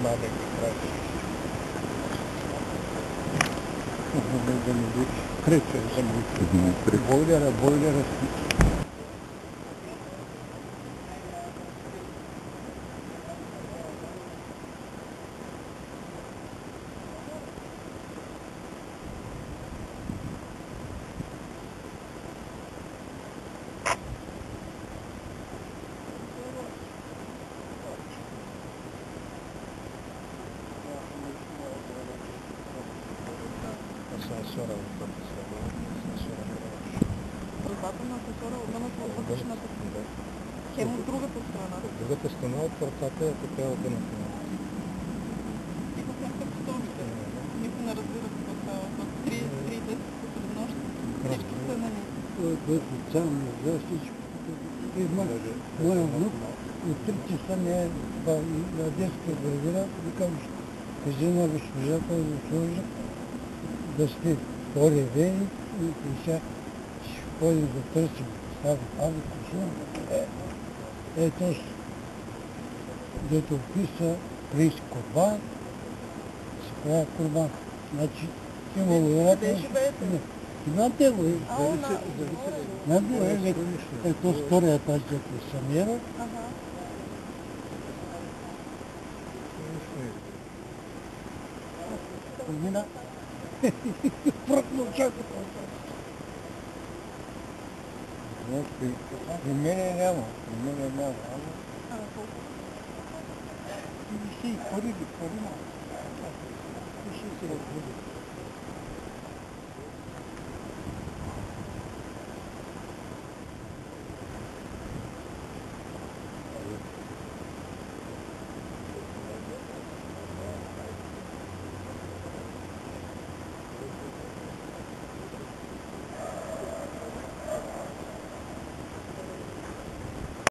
маленький красивый. Крыша замутила. Бойлера. Асансера Вратата на асансера от едната от вътрешната страна. Хем от другата страна. От другата страна от вратата е така от една страна. И в някакъв столбите. Никой не разбира какво става. 3:10 посред нощ. Всички са на ни. Който сам за всичко. Моя внук от 3 часа не е на детска градина. Викам, кажи на госпожата да сложи да спи втори ден и сега ще ходим да търсим. Аби кушувам. Ето, дето писа приз Курбан, се прави Курбан. Значи, имало едната... Къде живеете? Имате го. На Ето втория етаж, дето Самира. Мина. Прокмълчаха. При мене няма. Ти си пари.